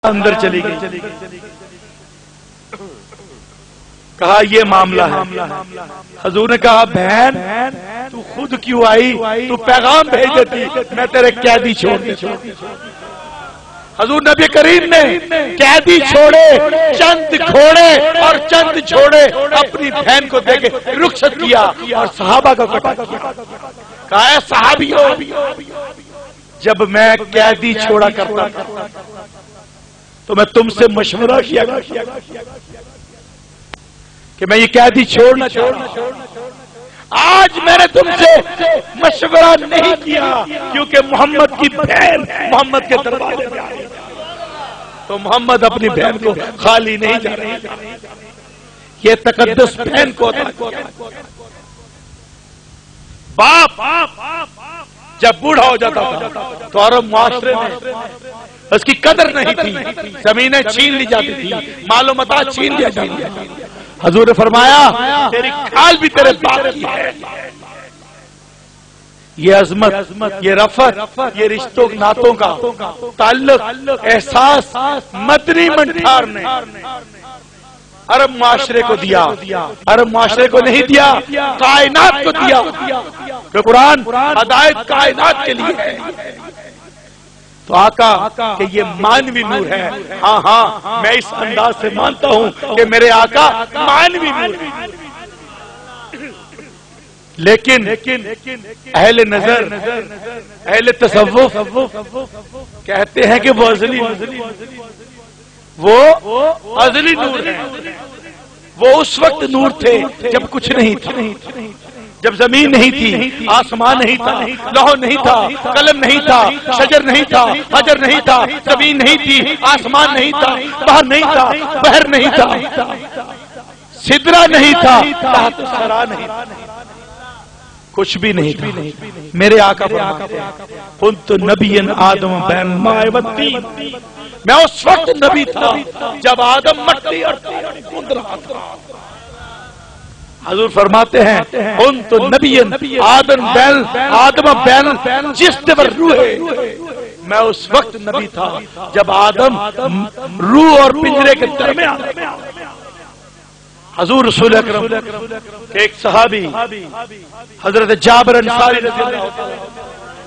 اندر چلی گئی، کہا یہ معاملہ ہے۔ حضور نے کہا بہن تو خود کیوں آئی، تو پیغام بھیج دیتی میں تیرے قیدی چھوڑ دیتی۔ حضور نبی کریم نے قیدی چھوڑے، چند گھوڑے اور چند چھوڑے اپنی بہن کو دے کے رخصت کیا اور صحابہ کا اکٹھا کیا، کہا اے صحابیوں، جب میں قیدی چھوڑا کرتا تھا تو میں تم سے مشورہ کیا کہ میں یہ قیدی چھوڑنا چاہتا ہوں۔ آج میں نے تم سے مشورہ نہیں کیا کیونکہ محمد کی بہن محمد کے دروازے پہ آئی، تو محمد اپنی بہن کو خالی نہیں جا رہا، یہ تقدس بہن کو عطا کیا۔ باپ جب بوڑھا ہو جاتا تھا تو عرب معاشرے میں اس کی قدر نہیں تھی، زمینیں چھین لی جاتی تھی، مال و متاع چھین لیا جاتا تھا۔ حضور نے فرمایا تیری کھال بھی تیرے باپ کی ہے۔ یہ عظمت، یہ رفعت، یہ رشتوں ناتوں کا تعلق، احساس مدنی منٹھار نے عرب معاشرے کو دیا، عرب معاشرے کو نہیں دیا، کائنات کو دیا، کہ قرآن ہدایت کائنات کے لیے ہے۔ تو آقا کہ یہ مانوی نور ہے، ہاں ہاں میں اس انداز سے مانتا ہوں کہ میرے آقا مانوی نور ہے، لیکن اہل نظر، اہل تصوف کہتے ہیں کہ وہ ازلی، وہ ازلی نور ہے۔ وہ اس وقت نور تھے جب کچھ نہیں تھا، جب زمین نہیں تھی، آسمان نہیں تھا، لوح نہیں تھا، قلم نہیں تھا، شجر نہیں تھا، حجر نہیں تھا، زمین نہیں تھی، آسمان نہیں تھا، بحر نہیں تھا، بحر نہیں تھا، سدرہ نہیں تھا، تحت الثری نہیں تھا، کچھ بھی نہیں تھا۔ میرے آقا فرماتے ہیں کنت نبی آدم بین الماء والطین، میں اس وقت نبی تھا جب آدم مٹی اور تین گوند رہا تھا۔ حضور فرماتے ہیں کنت نبی آدم بین جسم والروح، میں اس وقت نبی تھا جب آدم روح اور پنجرے کے درمیان۔ حضور رسول اکرم کے ایک صحابی حضرت جابر انصاری رضی اللہ عنہ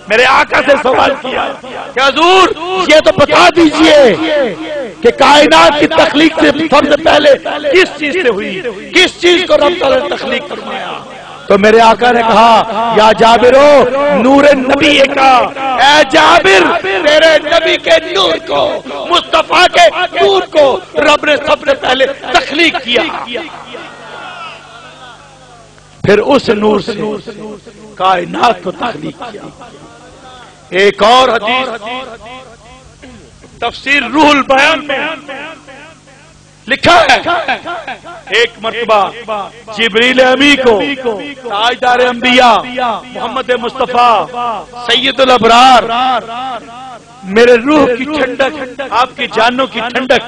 میرے آقا سے سوال کیا کہ حضور یہ تو بتا دیجئے کہ کائنات کی تخلیق سے سب سے پہلے کس چیز سے ہوئی، کس چیز کو رب تعالیٰ نے تخلیق فرمایا؟ تو میرے آقا نے کہا یا جابرو نور نبی کا، اے جابر تیرے نبی کے نور کو، مصطفیٰ کے نور کو رب نے سب سے پہلے تخلیق کیا، پھر اس نور سے کائنات کو تخلیق کیا۔ ایک اور حدیث تفسیر روح البیان میں لکھا ہے ایک مرتبہ جبریل امی کو تاجدار انبیاء محمد مصطفیٰ سید الابرار، میرے روح کی ٹھنڈک، آپ کی جانوں کی ٹھنڈک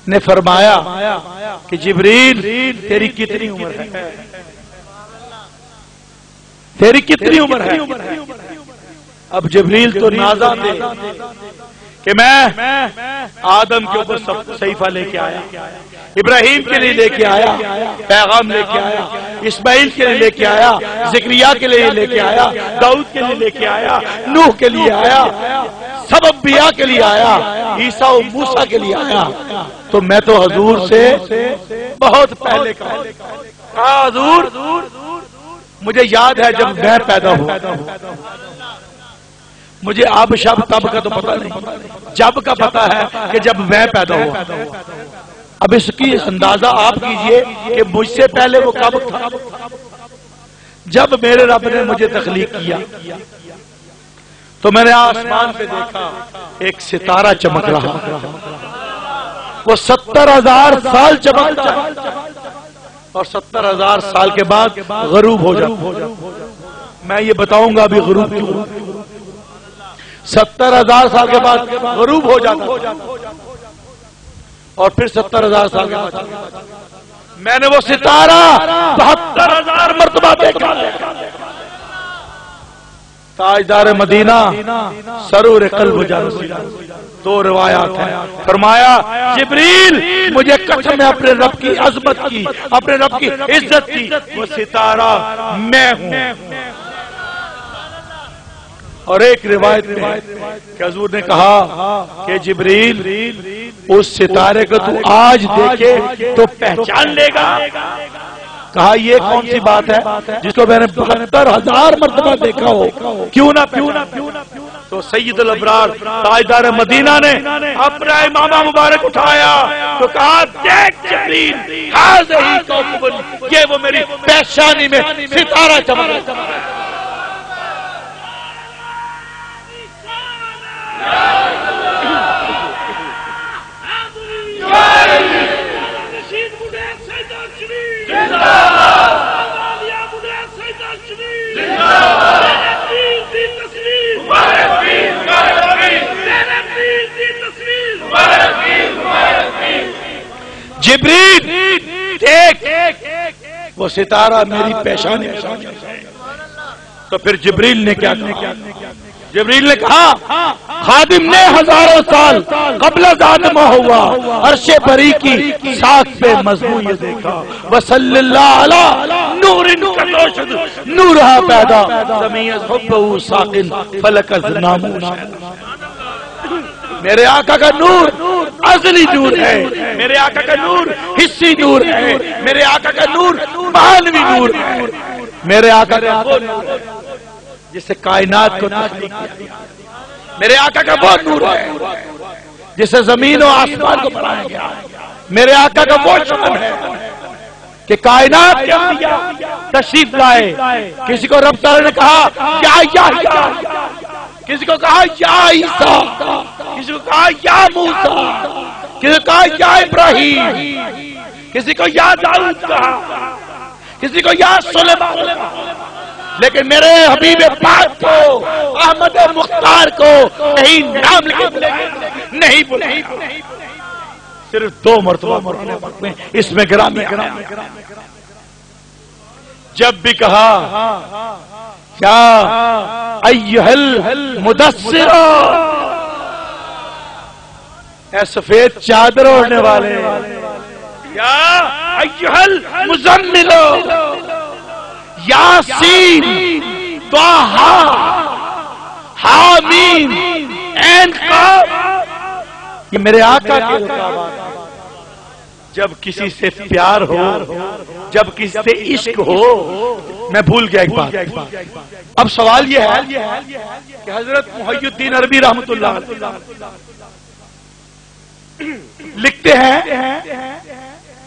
نے فرمایا کہ جبریل تیری کتنی عمر ہے، تیری کتنی عمر ہے؟ اب جبریل تو نازا تھے کہ میں آدم کے اوپر صحیفہ لے کے آیا، ابراہیم کے لیے لے کے آیا، پیغام لے کے آیا، اسماعیل کے لیے لے کے آیا، زکریا کے لیے لے کے آیا، داؤد کے لیے لے کے آیا، نوح کے لیے آیا، سب انبیاء کے لیے آیا، عیسیٰ و موسیٰ کے لیے آیا، تو میں تو حضور سے بہت پہلے کہا حضور مجھے یاد ہے جب میں پیدا ہوا، مجھے اب شب تب کا تو پتہ نہیں، جب کا پتہ ہے کہ جب میں پیدا ہوا۔ اب اس کی اندازہ آپ کیجئے کہ مجھ سے پہلے وہ کب تھا؟ جب میرے رب نے مجھے تخلیق کیا تو میں نے آسمان پہ دیکھا ایک ستارہ چمک رہا، وہ 70,000 سال چمک رہا اور 70,000 سال کے بعد غروب ہو جاتا۔ میں یہ بتاؤں گا ابھی غروب کیوں، 70,000 سال کے بعد غروب ہو جاتا اور پھر 70,000 سال کے بعد میں نے وہ ستارہ 72,000 مرتبہ دیکھا۔ تاجدار مدینہ سرور قلب جانسی، دو روایات ہیں۔ فرمایا جبریل مجھے قسم ہے اپنے رب کی عظمت کی، اپنے رب کی عزت کی، وہ ستارہ میں ہوں۔ اور ایک روایت میں کہ حضور نے کہا کہ جبریل اس ستارے کو تو آج دیکھے تو پہچان لے گا۔ کہا یہ کون سی بات ہے جس کو میں نے 72,000 مرتبہ دیکھا ہو، کیوں نہ تو سید الابرار تاجدار مدینہ نے اپنا امامہ مبارک اٹھایا تو کہا دیکھ جبریل ھذہ کوكب، یہ وہ میری پیشانی میں ستارہ چمک رہا ہے۔ جبریل دیکھ وہ ستارہ میری پیشانی میں۔ تو پھر جبریل نے کیا کہا؟ جبریل نے کہا خادم نے ہزاروں سال قبل از آدم ہوا عرش بری کی ساکھ پہ مضمون یہ دیکھا، وصلی اللہ علی نور کتوشد نورہا پیدا سمیز حبہ ساکن فلک از ناموش۔ میرے آقا کا نور ازلی نور ہے، میرے آقا کا نور حصی نور ہے، میرے آقا کا نور معنوی نور ہے، میرے آقا کا وہ نور ہے جس سے کائنات کو تخلیق کیا، میرے آقا کا وہ نور ہے جس سے زمین و آسمان کو بنایا گیا، میرے آقا کا وہ شان ہے کہ کائنات کے انبیاء تشریف لائے، کسی کو رب تعالی نے کہا یا کسی کو کہا یا عیسیٰ، کسی کو کہا یا موسیٰ، کسی کو کہا یا ابراہیم، کسی کو یا داؤد کہا، کسی کو یا سلیمان، لیکن میرے حبیب پاک کو احمد مختار کو کہیں نام نہیں بلائے، صرف 2 مرتبہ میں اس میں گرامی جب بھی کہا یا ایھا المدثر، اے سفید چادر اوڑھنے والے، یا ایھا المزمل، یاسین طٰہٰ حامیم عین قاف، یہ میرے آقا کے القابات۔ جب کسی سے پیار ہو، جب کسی سے عشق ہو، میں بھول گیا ایک بات۔ اب سوال یہ ہے کہ حضرت محی الدین عربی رحمۃ اللہ لکھتے ہیں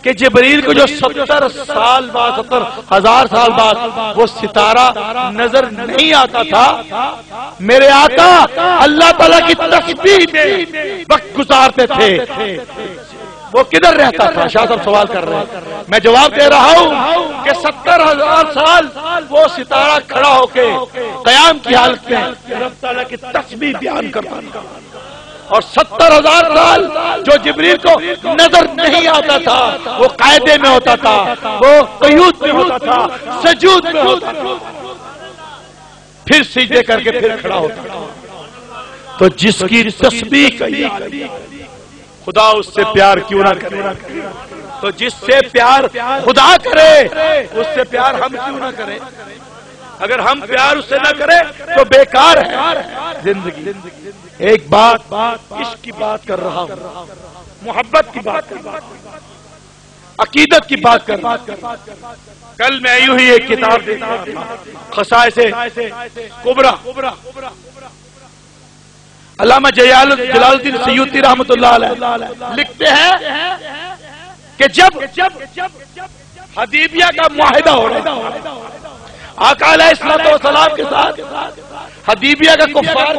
کہ جبریل کو جو 70 سال بعد 70,000 سال بعد وہ ستارہ نظر نہیں آتا تھا، میرے آقا اللہ تعالیٰ کی تسبیح میں وقت گزارتے تھے، وہ کدھر رہتا تھا؟ شاہ صاحب سوال کر رہے ہیں، میں جواب دے رہا ہوں کہ 70,000 سال وہ ستارہ کھڑا ہو کے قیام کی حالت میں رب تعالیٰ کی تسبیح بیان کرتا تھا، اور 70,000 سال جو جبریل کو نظر نہیں آتا تھا وہ قاعدے میں ہوتا تھا، وہ قیود میں ہوتا تھا، سجود میں ہوتا تھا، پھر سجدے کر کے پھر کھڑا ہوتا تھا۔ تو جس کی تسبیح کہی خدا اس سے پیار کیوں نہ کرے؟ تو جس سے پیار خدا کرے اس سے پیار ہم کیوں نہ کرے؟ اگر ہم پیار اس سے نہ کرے تو بیکار ہے زندگی۔ ایک بات عشق کی بات کر رہا ہوں، محبت کی بات کر رہا ہوں، عقیدت کی بات کر رہا ہوں۔ کل میں یوں ہی ایک کتاب دیکھ رہا تھا، خصائص کبریٰ، علامہ جلال الدین سیوطی رحمۃ اللہ علیہ لکھتے ہیں کہ جب حدیبیہ کا معاہدہ ہو رہا تھا، آقا علیہ السلام کے ساتھ حدیبیہ کا کفار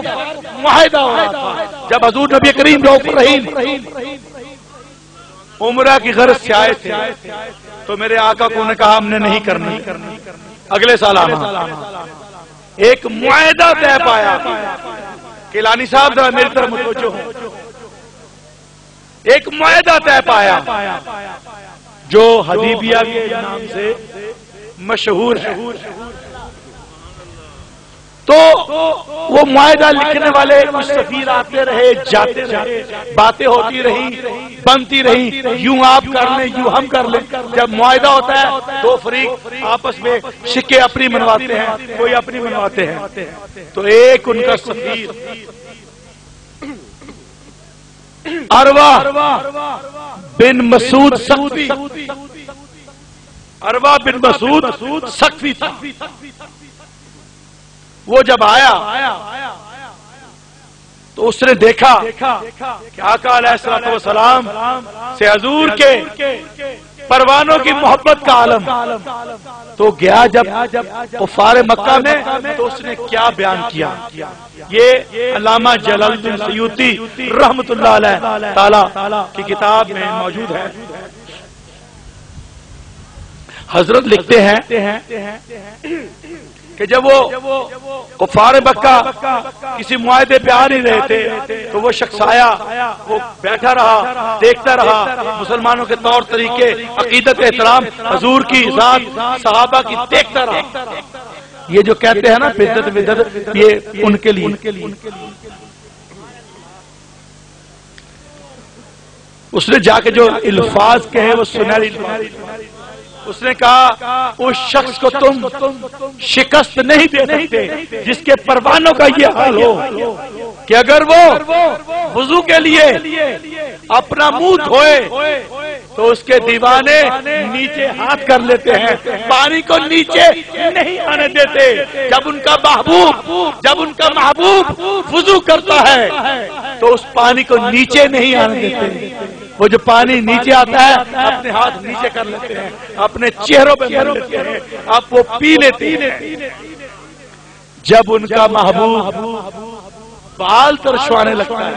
معاہدہ ہو رہا تھا، جب حضور نبی کریم رؤوف رحیم عمرہ کی غرض سے آئے تھے تو میرے آقا کو نے کہا ہم نے نہیں کرنا، اگلے سال آنا۔ ایک معاہدہ طے پایا، کیلانی صاحب ذرا میری طرف متوجہ ہوں، ایک معاہدہ طے پایا جو حدیبیہ کے نام سے مشہور ہے۔ تو وہ معاہدہ لکھنے والے کچھ سفیر آتے رہے جاتے رہے، باتیں ہوتی رہی بنتی رہی، یوں آپ کر لیں یوں ہم کر لیں۔ جب معاہدہ ہوتا ہے دو فریق آپس میں شکے اپنی منواتے ہیں، کوئی اپنی منواتے ہیں، تو ایک ان کا سفیر عروہ بن مسعود ثقفی، عروہ بن مسعود ثقفی تھا۔ وہ جب آیا تو اس نے دیکھا کہ آقا علیہ الصلوۃ والسلام سے حضور کے پروانوں کی محبت کا عالم، تو گیا جب کفار مکہ میں تو اس نے کیا بیان کیا، یہ علامہ جلال الدین سیوطی رحمۃ اللہ علیہ تعالی کی کتاب میں موجود ہے۔ حضرت لکھتے ہیں کہ جب وہ کفار مکہ کسی معاہدے پہ آ نہیں رہے تھے تو وہ شخص آیا، وہ بیٹھا رہا دیکھتا رہا، مسلمانوں کے طور طریقے عقیدت احترام حضور کی ذات صحابہ کی دیکھتا رہا۔ یہ جو کہتے ہیں نا بدعت یہ ان کے لیے، اس نے جا کے جو الفاظ کہے وہ سنہری الفاظ، اس نے کہا اس شخص کو تم شکست نہیں دے سکتے جس کے پروانوں کا یہ حال ہو کہ اگر وہ وضو کے لیے اپنا منہ دھوئے تو اس کے دیوانے نیچے ہاتھ کر لیتے ہیں، پانی کو نیچے نہیں آنے دیتے۔ جب ان کا محبوب وضو کرتا ہے تو اس پانی کو نیچے نہیں آنے دیتے، وہ جو پانی نیچے آتا ہے اپنے ہاتھ نیچے کر لیتے ہیں، اپنے چہروں پہ مل لیتے ہیں، آپ وہ پی لیتے ہیں۔ جب ان کا محبوب بال ترشوانے لگتا ہے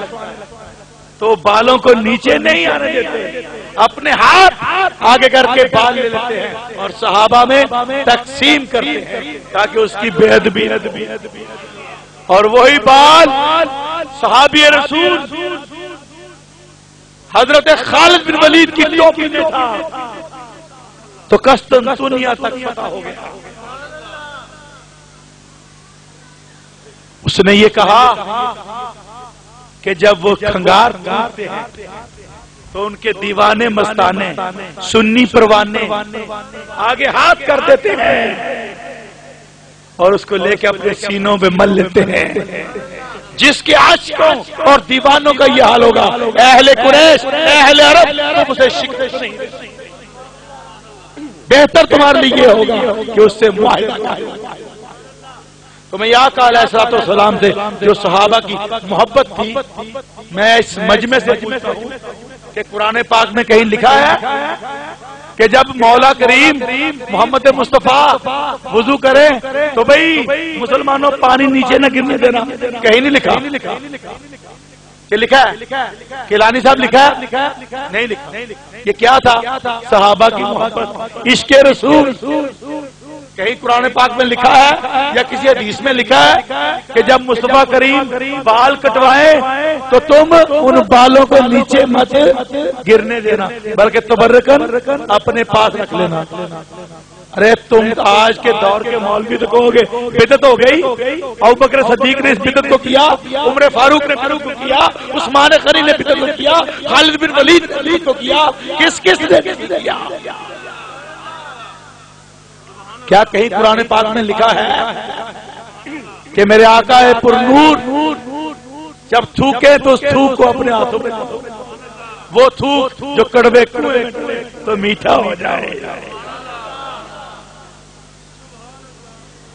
تو بالوں کو نیچے نہیں آنے دیتے، اپنے ہاتھ آگے کر کے بال لے لیتے ہیں اور صحابہ میں تقسیم کرتے ہیں تاکہ اس کی بے ادبی، اور وہی بال صحابی رسول حضرت خالد بن ولید کی ٹوپی میں تھا تو قسطنطنیہ تک فتح ہو گیا۔ اس نے یہ کہا کہ جب وہ کھنگار ٹوٹتے ہیں تو ان کے دیوانے مستانے سنی پروانے آگے ہاتھ کر دیتے ہیں اور اس کو لے کے اپنے سینوں پہ مل لیتے ہیں۔ جس کے عاشقوں اور دیوانوں کا یہ حال ہوگا، اہل قریش اہل عرب تم اسے شکست نہیں دے سکتے، بہتر تمہارے لیے یہ ہوگا کہ اس سے معاہدہ کرو۔ تو میں آقا علیہ الصلوۃ والسلام سے جو صحابہ کی محبت تھی، میں اس مجمع سے پوچھتا ہوں کہ قرآن پاک میں کہیں لکھا ہے کہ جب مولا کریم محمد مصطفیٰ وضو کرے تو بھئی مسلمانوں پانی نیچے نہ گرنے دینا؟ کہیں نہیں لکھا۔ کہ لکھا ہے؟ کیلانی صاحب لکھا ہے؟ نہیں لکھا۔ یہ کیا تھا؟ صحابہ کی محبت، عشق رسول۔ کہیں قرآن پاک میں لکھا ہے یا کسی حدیث میں لکھا ہے کہ جب مصطفیٰ کریم بال کٹوائیں تو تم ان بالوں کو نیچے مت گرنے دینا بلکہ تبرکن اپنے پاس رکھ لینا؟ ارے تم آج کے دور کے مولوی تو کہو گے بدعت ہو گئی، ابوبکر صدیق نے اس بدعت کو کیا، عمر فاروق نے بدعت کو کیا، عثمان غنی نے بدعت کو کیا، خالد بن ولید نے بدعت کو کیا، کس نے کیا؟ کیا کہیں قرآن پاک میں لکھا ہے کہ میرے آقا پر نور جب تھوکے تو اس تھوک کو اپنے ہاتھوں میں وہ تھوک جو کڑوے تو میٹھا ہو جائے؟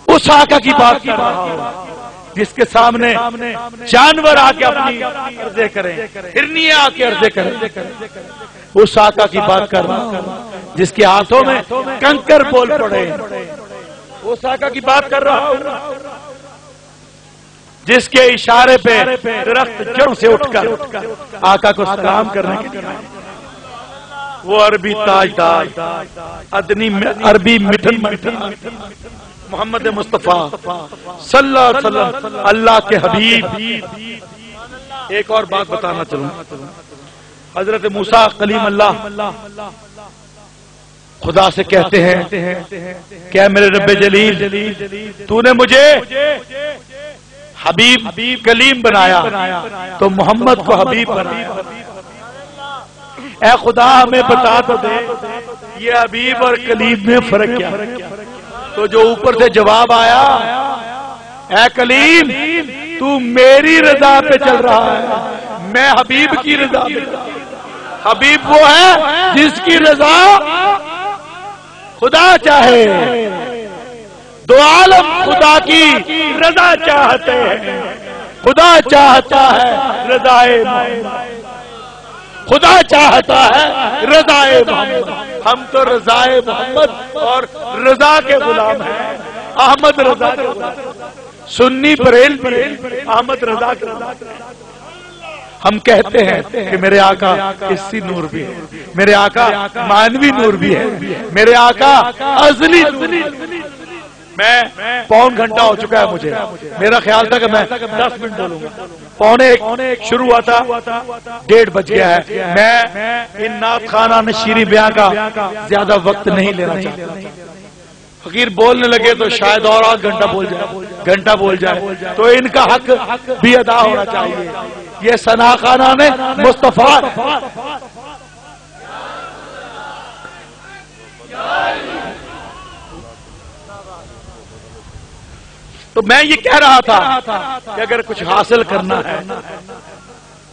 اس آقا کی بات کر رہا ہوں جس کے سامنے جانور آ کے اپنی عرضیں کریں، ہرنیاں آ کے عرضیں کریں۔ اس آقا کی بات کر رہا ہوں جس کے ہاتھوں میں کنکر بول پڑے۔ اس آقا کی بات کر رہا ہوں جس کے اشارے پہ درخت جڑ سے اٹھ کر آقا کو سلام کرنے کے لیے وہ عربی تاجدار ادنی عربی مٹھن محمد مصطفیٰ صلی اللہ علیہ وسلم اللہ کے حبیب۔ ایک اور بات بتانا چاہوں، حضرت موسیٰ کلیم اللہ خدا سے کہتے ہیں کہ میرے رب جلیل تو نے مجھے حبیب کلیم بنایا تو محمد کو حبیب بنایا، اے خدا ہمیں بتا تو دے یہ حبیب اور کلیم میں فرق کیا ہے؟ تو جو اوپر سے جواب آیا، اے کلیم تو میری رضا پہ چل رہا ہے، میں حبیب کی رضا پہ۔ حبیب وہ ہے جس کی رضا خدا چاہے، دو عالم خدا کی رضا چاہتے ہیں، خدا چاہتا ہے رضائے محمد، خدا چاہتا ہے رضائے محمد۔ ہم تو رضائے محمد اور رضا کے غلام ہیں، احمد رضا کے غلام، سنی بریلوی احمد رضا کے غلام۔ ہم کہتے ہیں کہ میرے آقا حسی نور بھی ہے، میرے آقا مانوی نور بھی ہے، میرے آقا ازلی نور بھی ہے۔ میں پون گھنٹہ ہو چکا ہے، مجھے میرا خیال تھا کہ میں 10 منٹ بولوں گا، پونے ایک شروع ہوا تھا، 1:30 بج گیا ہے۔ میں ان نعت خانہ نشیری بیان کا زیادہ وقت نہیں لینا چاہتا، فقیر بولنے لگے تو شاید اور آدھ گھنٹہ بول جائے تو ان کا حق بھی ادا ہونا چاہیے۔ یہ ثنا خانہ نے مصطفیٰ تو میں یہ کہہ رہا تھا کہ اگر کچھ حاصل کرنا ہے،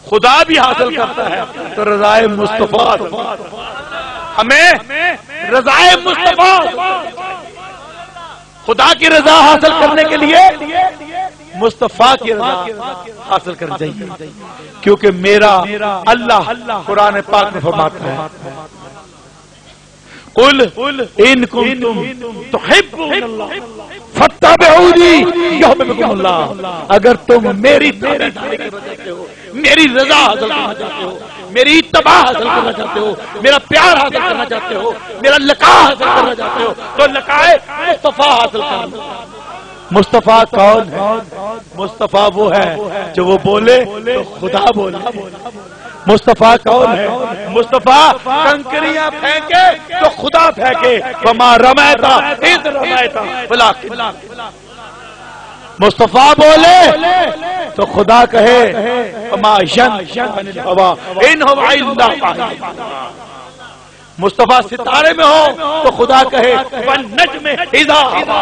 خدا بھی حاصل کرتا ہے تو رضائے مصطفیٰ، ہمیں رضائے مصطفیٰ، خدا کی رضا حاصل کرنے کے لیے مصطفیٰ کی رضا حاصل کرنی چاہیے، کیونکہ میرا اللہ قرآن پاک میں فرماتا ہے قل ان کنتم تحبون اللہ فاتبعونی یحببکم اللہ، اگر تم میری تابعداری کرنا چاہتے ہو، میری رضا حاصل کرنا چاہتے ہو، میری اتباع حاصل کرنا چاہتے ہو، میرا پیار حاصل کرنا چاہتے ہو، میرا لقاء حاصل کرنا چاہتے ہو تو لقائے مصطفیٰ حاصل کرنا۔ مصطفیٰ کون ہے؟ مصطفیٰ وہ ہے جو وہ بولے تو خدا بولے۔ مصطفیٰ کون ہے؟ مصطفیٰ کنکریاں پھینکے تو خدا پھینکے، وما رمیتا اذ رمیتا ولکن۔ مصطفیٰ بولے تو خدا کہے وما ینطق عن الہویٰ ان هو الا وحی۔ مصطفیٰ ستارے میں ہو تو خدا کہے والنجم اذا ہوا۔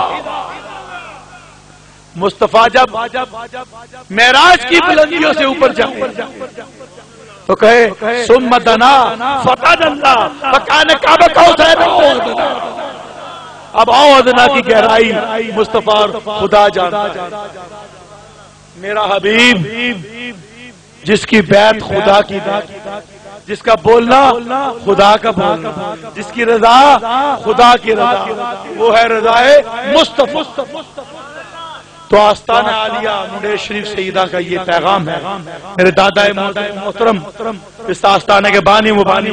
مصطفیٰ جب معراج کی بلندیوں سے اوپر جائے تو کہے ثم دنا فتدلی فکان قاب قوسین او ادنی۔ اب او ادنا کی گہرائی مصطفیٰ اور خدا جانتا ہے۔ میرا حبیب جس کی بیعت خدا کی بیعت، جس کا بولنا خدا کا بولنا، جس کی رضا خدا کی رضا، وہ ہے رضائے مصطفیٰ۔ تو آستانہ عالیہ منڈیر شریف سیدہ کا یہ پیغام ہے۔ میرے دادا محترم اس آستانے کے بانی مبانی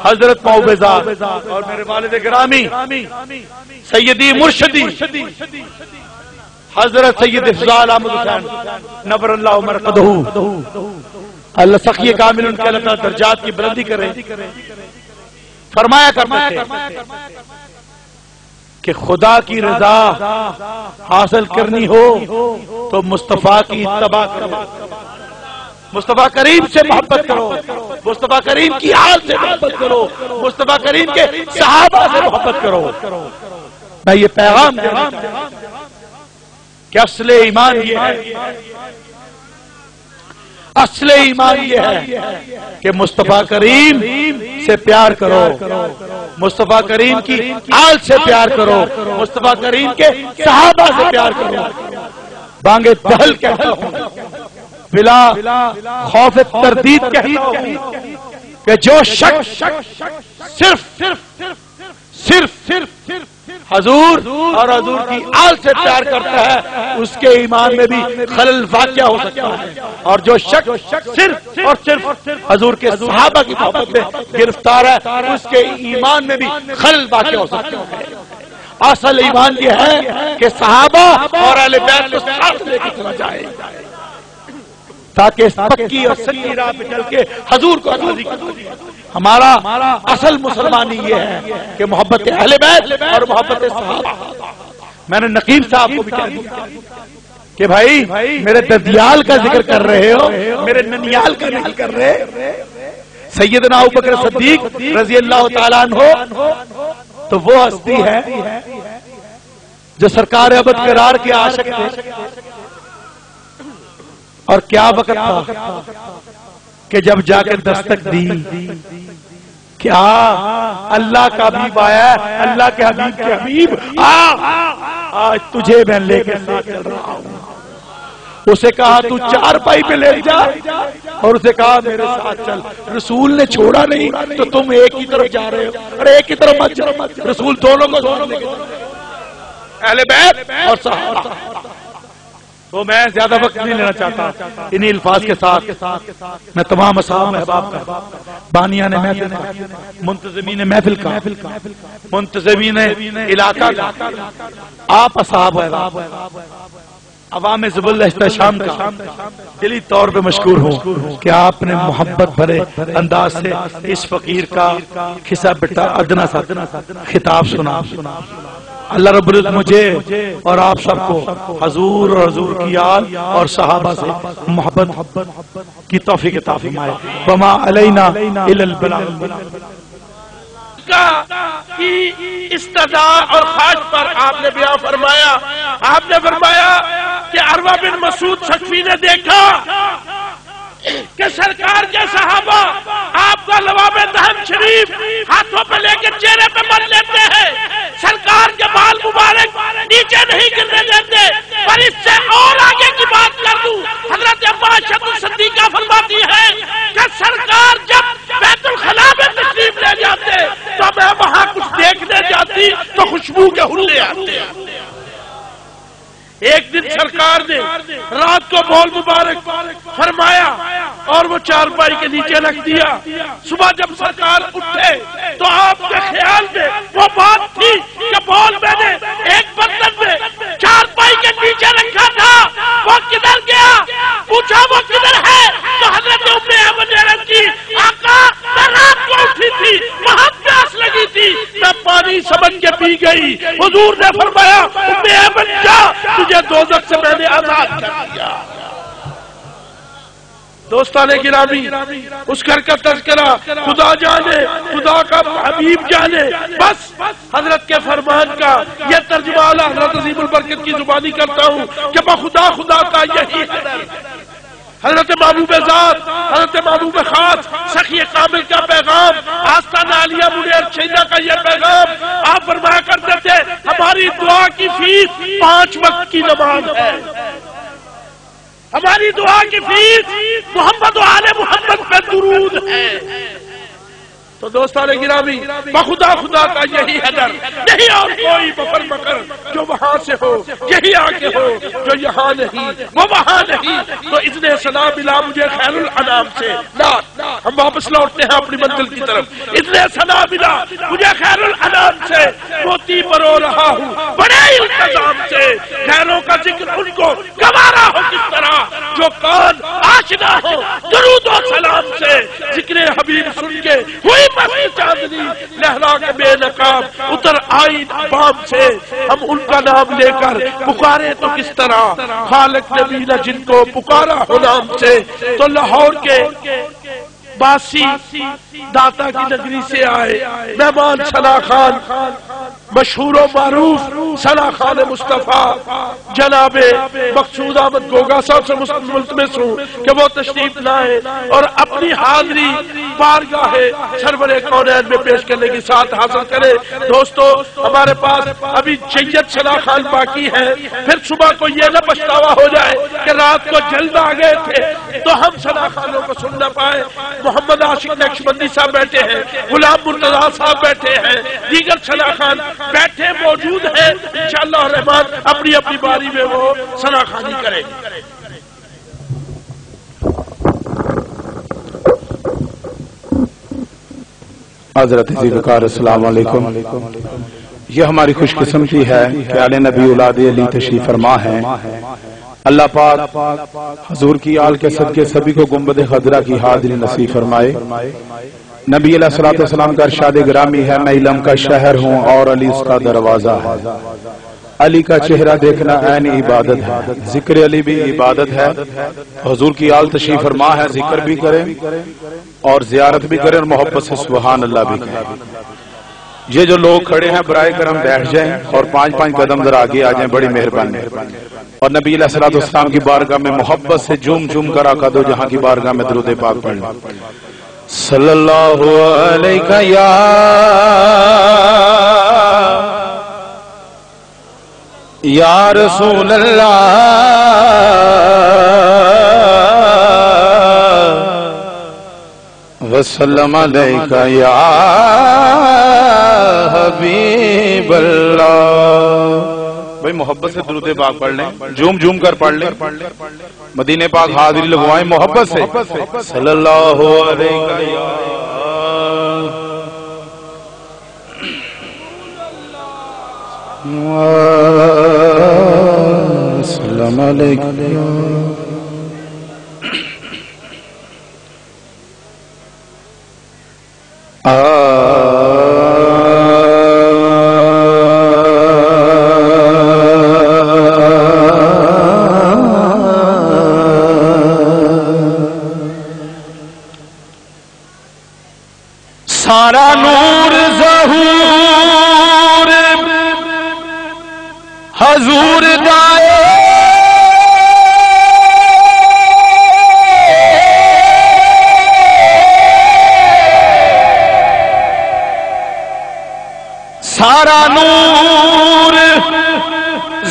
حضرت موبزہ اور میرے والد گرامی سیدی مرشدی حضرت سید افضال احمد حسین نور اللہ مرقدہ، اللہ سخی کامل ان کے اللہ درجات کی بلندی کرے، فرمایا کرتے تھے کہ خدا کی رضا حاصل کرنی ہو تو مصطفیٰ کی اتباع کرو، مصطفیٰ کریم سے محبت کرو، مصطفیٰ کریم کی حال سے محبت کرو، مصطفیٰ کریم کے صحابہ سے محبت کرو۔ میں یہ پیغام دینا چاہتا ہوں کہ اصل ایمان یہ ہے، اصل ایمان یہ ہے کہ مصطفیٰ کریم سے پیار کرو، مصطفیٰ کریم کی آل سے پیار کرو، مصطفیٰ کریم کے صحابہ سے پیار کرو۔ بانگے دہل کہتا ہوں، بلا خوف تردید کہتا ہوں کہ جو شخص صرف حضور اور حضور کی آل سے پیار کرتا ہے اس کے ایمان میں بھی خلل واقع ہو سکتا ہے، اور جو شخص صرف اور صرف حضور کے صحابہ کی محبت میں گرفتار ہے اس کے ایمان میں بھی خلل واقع ہو سکتا ہے۔ اصل ایمان یہ ہے کہ صحابہ اور اہل بیت کو ساتھ لے کے چلا جائے۔ تاکہ اس پکی اور سچی راہ پہ چل کے حضور کو راضی کریں۔ ہمارا اصل مسلمانی یہ ہے کہ محبت اہل بیت اور محبت صحابہ۔ میں نے نقیب صاحب کو بھی کہہ دیا کہ بھائی میرے ددیال کا ذکر کر رہے ہو، میرے ننیال کا نہیں کر رہے۔ سیدنا ابوبکر صدیق رضی اللہ تعالیٰ عنہ تو وہ ہستی ہے جو سرکار ابد قرار کے عاشق تھے، اور کیا وقت تھا کہ جب جا کے دستک دی کیا اللہ کا حبیب آیا ہے، اللہ کے حبیب کے حبیب آج تجھے میں لے کے ساتھ چل رہا ہوں۔ اسے کہا تو چار پائی پہ لے جا، اور اسے کہا میرے ساتھ چل۔ رسول نے چھوڑا نہیں تو تم ایک ہی طرف جا رہے ہو، اور ایک ہی طرف مت جاؤ، رسول دونوں کو اہل بیت اور صحابہ۔ تو میں زیادہ وقت نہیں لینا چاہتا، انہی الفاظ کے ساتھ میں تمام اصحاب احباب کا، بانیان محفل کا، منتظمین محفل کا، منتظمین علاقہ کا، آپ اصحاب احباب، عوام زبل احتشام کا دلی طور پہ مشکور ہوں کہ آپ نے محبت بھرے انداز سے اس فقیر کا کھسا بٹا ادنا سا خطاب سنا۔ اللہ رب العزت مجھے اور آپ سب کو حضور اور حضور کی آل اور صحابہ سے محبت کی توفیق عطا فرمائے۔ وما علینا الا البلاغ۔ کی استدعاء اور خواہش پر آپ نے بیان فرمایا، آپ نے فرمایا کہ عروہ بن مسعود ثقفی نے دیکھا کہ سرکار کے صحابہ آپ کا لواب دہن شریف ہاتھوں پہ لے کے چہرے پہ مت لیتے ہیں، سرکار کے بال مبارک نیچے نہیں گرنے دیتے۔ پر اس سے اور آگے کی بات کر دوں، حضرت عائشہ صدیقہ فرماتی ہے کہ سرکار جب بیت الخلاء میں تشریف لے جاتے تو میں وہاں کچھ دیکھنے جاتی تو خوشبو کے حلے آتے۔ ایک دن سرکار نے رات کو بول مبارک فرمایا اور وہ چارپائی کے نیچے رکھ دیا۔ صبح جب سرکار اٹھے تو آپ کے خیال میں وہ بات تھی کہ بول میں نے ایک برتن میں چارپائی کے نیچے رکھا تھا، وہ کدھر گیا؟ پوچھا وہ کدھر ہے تو حضرت ام ایمن نے عرض کی آقا میں رات کو اٹھی تھی، وہاں پیاس لگی تھی، میں پانی سمجھ کے پی گئی۔ حضور نے فرمایا ام ایمن جا، تجھے دوزخ سے میں نے آزاد کر دیا۔ دوستان گرامی، اس گھر کا تذکرہ خدا جانے، خدا کا حبیب جانے۔ بس حضرت کے فرمان کا یہ ترجمہ اعلیٰ حضرت عظیم البرکت کی زبانی کرتا ہوں کہ بخدا خدا کا یہی ہے۔ حضرت محبوب ذات، حضرت محبوب خاص، سخی کامل کا پیغام، آستانہ عالیہ منیر شیدہ کا یہ پیغام۔ آپ فرمایا کرتے تھے ہماری دعا کی فیس 5 وقت کی نماز ہے، ہماری دعا کی فیس محمد و آل محمد پہ درود ہے۔ تو دوستان گرامی، بخدا خدا کا یہی حضر، نہیں اور کوئی بفر مکر جو وہاں سے ہو، یہی آگے ہو جو یہاں نہیں، وہ وہاں نہیں۔ تو اذن ثنا ملا مجھے خیر الانام سے، ہم واپس لوٹتے ہیں اپنی منزل کی طرف۔ اذن ثنا ملا مجھے خیر الانام سے، موتی پرو رہا ہوں بڑے التزام سے، خیروں کا ذکر ان کو گوارا ہو کس طرح جو کان آشنا ہو درود و سلام سے۔ ذکر حبیب سن کے ہوئی مست چاندنی، لہرا کے بے نقاب اتر آئی بام سے، ہم ان کا نام لے کر پکارے تو کس طرح، خالق نبی نے جن کو پکارا ہو نام سے۔ تو لاہور کے باسی داتا کی نگری سے آئے مہمان ثنا خان، مشہور و معروف ثنا خان مصطفیٰ، جناب مقصود احمد گوگا صاحب سے ملتمس ہوں کہ وہ تشریف لائیں اور اپنی حاضری بارگاہ سرور کونین میں پیش کرنے کی ساتھ حاصل کرے۔ دوستو ہمارے پاس ابھی سید ثنا خان باقی ہے، پھر صبح کو یہ نہ پچھتاوا ہو جائے کہ رات کو جلد آ گئے تھے تو ہم ثنا خانوں کو سن نہ پائے۔ محمد عاشق نقشبندی صاحب بیٹھے ہیں، غلام مرتضیٰ صاحب بیٹھے ہیں، دیگر ثنا خان بیٹھے موجود ہیں، انشاءاللہ الرحمن اپنی اپنی باری میں وہ ثنا خانی کریں گے۔ حضرت ذوالفقار السلام علیکم۔ یہ ہماری خوش قسمتی ہے کہ آل نبی اولاد علی تشریف فرما ہے۔ اللہ پاک حضور کی آل کے صدقے سبھی کو گنبد خضرا کی حاضری نصیب فرمائے۔ نبی علیہ الصلوۃ والسلام کا ارشاد گرامی ہے، میں علم کا شہر ہوں اور علی اس کا دروازہ ہے۔ علی کا چہرہ دیکھنا عین عبادت ہے، ذکر علی بھی عبادت ہے۔ حضور کی آل تشریف فرما ہے، ذکر بھی کریں اور زیارت بھی کریں اور محبت سے سبحان اللہ بھی کریں۔ یہ جو لوگ کھڑے ہیں برائے کرم بیٹھ جائیں اور 5 قدم ذرا آگے آ جائیں، بڑی مہربانی۔ اور نبی علیہ الصلوۃ والسلام کی بارگاہ میں محبت سے جھوم کر آقا دو جہاں کی بارگاہ میں درود پاک پڑھ لیں۔ صلی اللہ علیہ یا رسول اللہ وسلم علیک یا حبیب اللہ۔ بھائی محبت سے درود پاک پڑھ لیں، جھوم کر پڑھ لیں، مدینے پاک حاضری لگوائیں محبت سے۔ صلی اللہ علیہ وسلم علیکم۔ سارا نور ظہور حضور دائے، سارا نور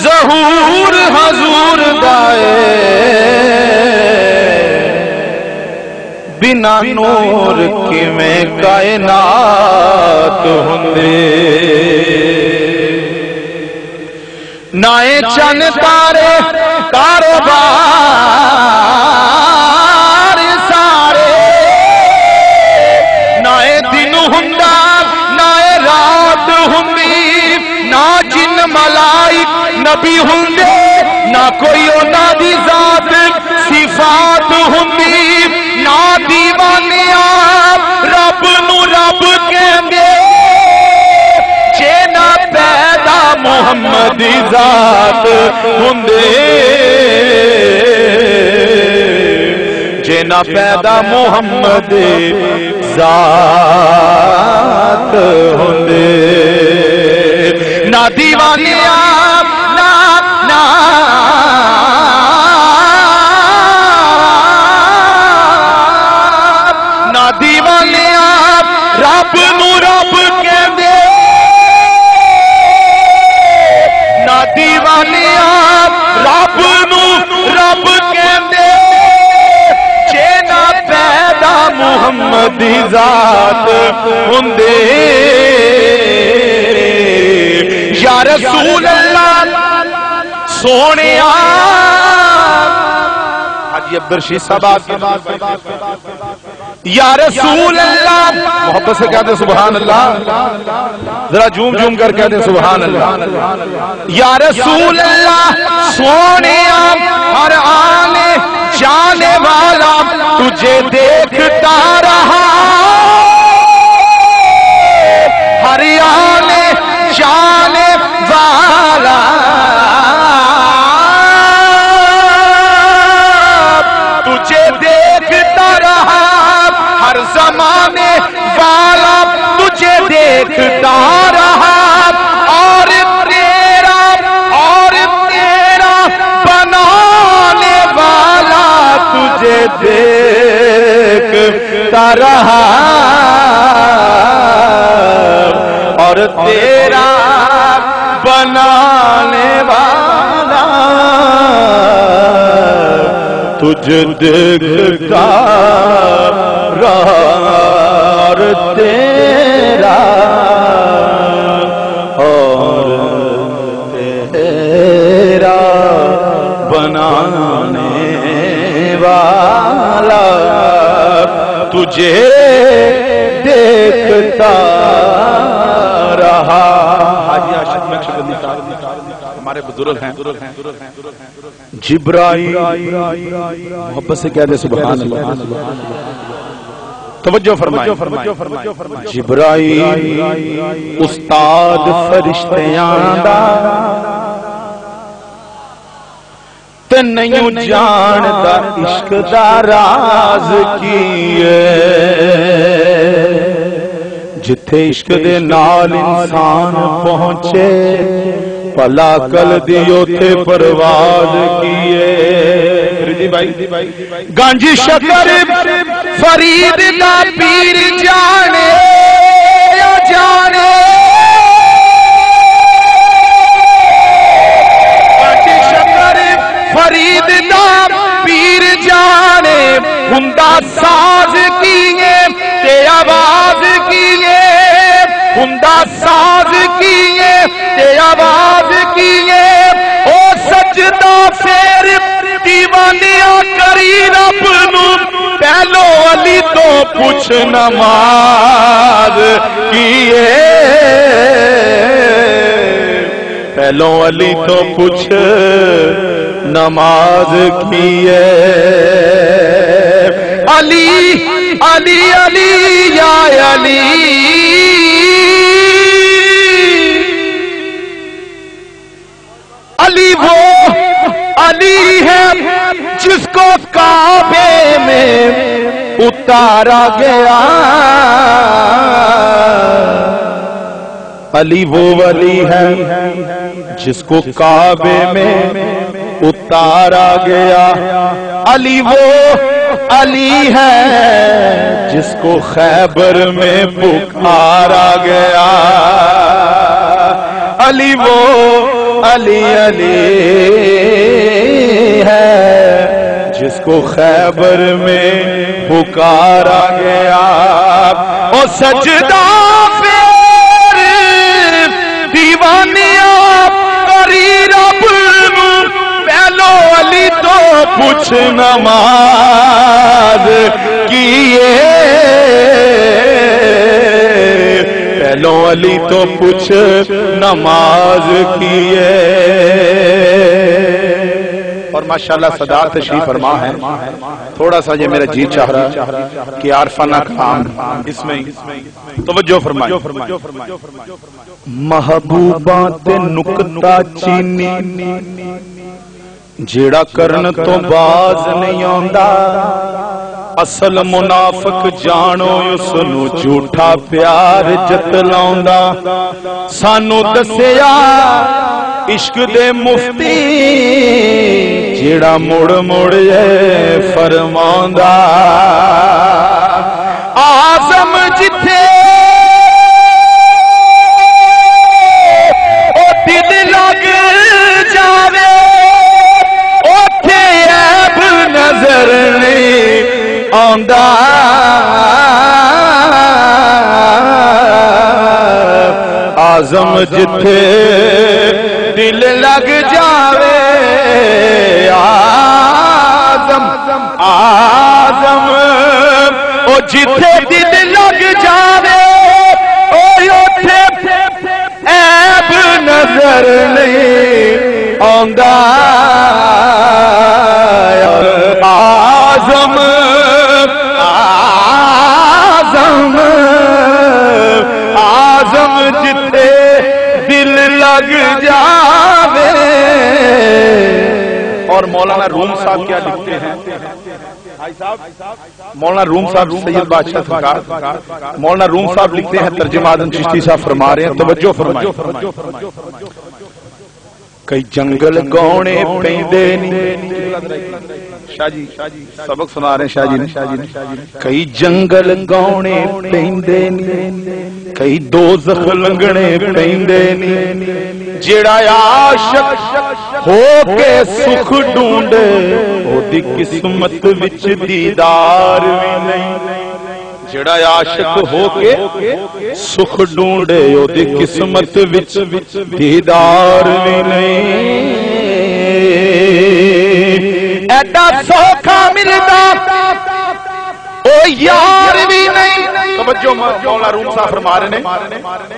ظہور حضور دائے، بنا نور کی میں کائنات ہوندے، نائے چن تارے کاروبار سارے، نائے دن ہندا نائے رات ہندی، نہ جن ملائک نبی ہندے، نہ کوئی اونا دی ذات صفات ہندی، نہ دیوانے آپ رب نو رب کہندے، جے نہ پیدا محمد ذات ہندے، جے نہ پیدا محمد ذات ہندے، نہ دیوانے آپ نہ دیوانے آپ رب نو رب کہندے، نہ دیوانے آپ رب نو رب کہندے، جے نہ پیدا محمد ذات ہندے۔ یا رسول اللہ سونے حاجی عبدالرشید صاحب، یا رسول اللہ محبت سے کہتے سبحان اللہ، ذرا جھوم کر کہتے سبحان اللہ۔ یا رسول اللہ سونے ہر آنے جانے والا تجھے دیکھتا رہا، ہر آنے جانے والا تجھے دیکھتا رہا، ہر زمانے والا تجھے دیکھتا رہا، اور تیرا بنانے والا تجھے دیکھتا رہا، اور تیرا بنانے والا تجھے دیکھتا رہا، اور تیرا بنانے والا تجھے دیکھتا رہا۔ حاجی عاشق نقشبندی ہمارے بزرگ ہیں جبرائیل، محبت سے کہہ دے سبحان اللہ، توجہ فرمائیں، جبرائیل استاد فرشتیاں دا تے نہیں جاندا عشق دا راز کیے، جتھے عشق دے نال انسان پہنچے پلا کل دیو تے پرواز کیے۔ گانجی شکر فرید دا پیر جانے یا جانے، گانجی شکر فرید دا پیر جانے، ہندا ساز کیے تے آواز کیے، ہندا ساز کیے تے آواز کیے، او سجدہ پھر دیوانیاں کری رب نو، پہلو علی تو پوچھ نماز کیے، پہلو علی تو پوچھ نماز کیے، علی علی علی یا علی، علی وہ علی ہے جس کو کعبے میں اتارا گیا، علی وہ ولی ہے جس کو کعبے میں اتارا گیا، علی وہ علی ہے جس کو خیبر میں پکارا گیا، علی وہ علی علی ہے جس کو خیبر میں پکارا گیا، اور سجدہ پھر دیوانیاں کری رب پہلو علی تو پوچھ نماز کیے، پہلو علی تو پوچھ نماز کیے۔ اور ماشاءاللہ صدار تشریف فرما ہے، تھوڑا سا یہ میرا جی چاہ رہا کہ عارفانہ کام اس میں توجہ فرمائیں، محبوباں تے نکتا چینی جیڑا کرن تو باز نہیں آندا، اصل منافق جانو اس نو جھوٹا پیار جتلاوندا، سانو دسیا عشق دے مفتی جیڑا مڑ مڑ فرماندا، آزم جتھے او دل لگ جاوے اوتھے عیب نظر نہیں آندا، آزم جتھے دل لگ جاوے، آزم آزم او جتھے دل لگ جاوے اوتھے عیب نظر نہیں آندا، آزم آزم آزم جتھے دل لگ جاوے۔ اور مولانا روم صاحب کیا لکھتے ہیں، مولانا روم صاحب سید بادشاہ سرکار مولانا روم صاحب لکھتے ہیں، ترجمہ اعظم چشتی صاحب فرما رہے ہیں، توجہ فرمائیں، کئی جنگل گونے پیندے نہیں، شاہ جی سبق سنا رہے ہیں، شاہ جی نے کئی جنگل گونے پیندے نہیں، کئی دوزخ لنگنے پیندے نہیں، جیڑا عاشق ہو کے سکھ ڈھونڈے او دی قسمت وچ دیدار وی نہیں، جڑا عاشق ہو کے سکھ ڈھونڈے او دی قسمت وچ دیدار وی نہیں، ایڈا سوکھا ملدا او یار بھی نہیں، توجہ مولا روم صاحب فرما رہے ہیں،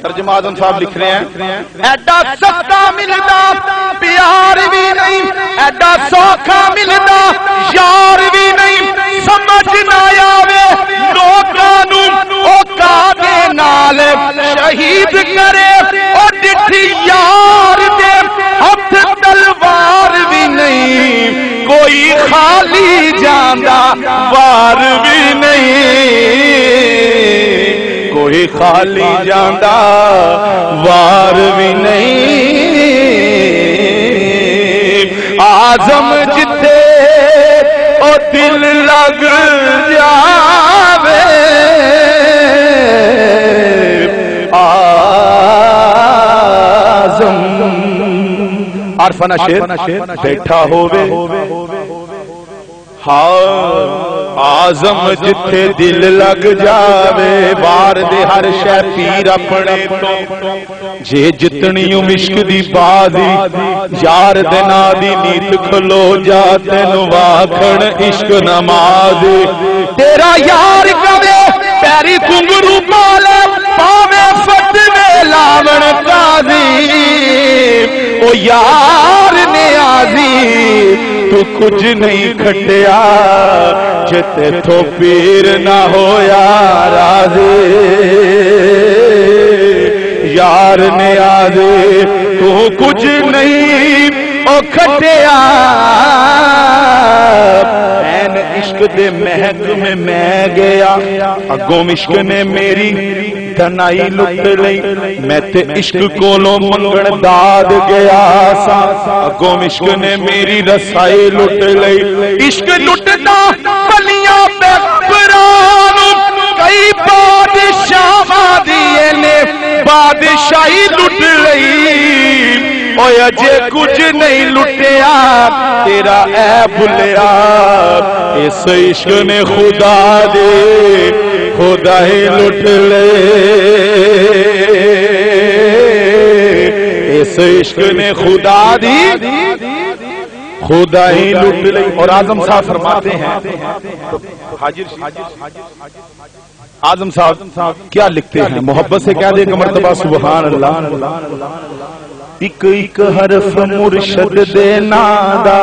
ترجمہ اعظم صاحب لکھ رہے ہیں ایڈا سستا ملدا پیار بھی نہیں، ایڈا سوکھا ملدا یار بھی نہیں، سمجھ نہ آوے لوکاں نوں او کادے نال شہید کرے، او ڈٹھی یار دے ہاتھ تلوار بھی نہیں، کوئی خالی جاندا وار بھی نہیں، کوئی خالی جاندا وار بھی نہیں، آزم جتے او دل لگ جاوے، آزم عارفانہ شیر بیٹھا ہووے، ہاں آزم جتھے دل لگ جاوے، وار دے ہر شے پیر اپنے تو، جے جتنی عشق دی بازی یار دے نا دی نیت کھلو جا تینو واکھن عشق نماز، تیرا یار کبے پیری کنگرو پالے پاوے فتوے لاون قاضی، او یار نیازی تو کچھ نہیں کھٹیا جتے تو پیر نہ ہویا راضی، یار نیازی تو کچھ نہیں او کھٹیا، این عشق دے محک میں گیا، اگوں عشق نے میری تنائی لٹ لئی، میں تے عشق کولوں منگن داد گیا سا، اگوں عشق نے میری رسائی لٹ لئی، عشق لٹدا پلیاں پہ قرآن، کئی بادشاہ دیے نے بادشاہی لٹ لئی، اوے اجے کچھ نہیں لٹیا تیرا اے بھلیا، اس عشق نے خدا دے خدا ہی لٹ لے، اس عشق نے خدا دی خدا ہی لٹ لے۔ اور اعظم صاحب فرماتے ہیں، اعظم صاحب کیا لکھتے ہیں، محبت سے کہہ دے کہ مرتبہ سبحان اللہ، ایک ایک حرف مرشد دے نادا،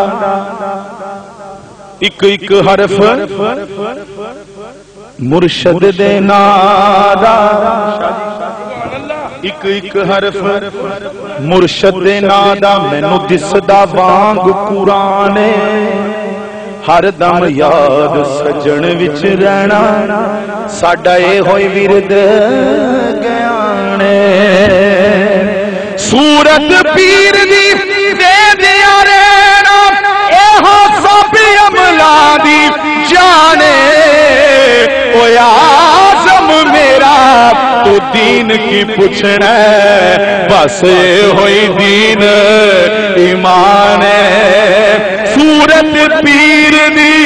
ایک ایک حرف مرشد دے نادا، ایک ایک حرف مرشد دے نادا، مینوں دسدا وانگ قرآن، ہر دم یاد سجن وچ رہنا، ساڈا اے ہوئی ورد گیانے، سورت پیر دی دے دیا رہنا، اے ہو سب عملہ دی جانے، او اعظم میرا تو دین کی پوچھنا ہے، بس ہوئی دین ایمان ہے، سورت پیر دی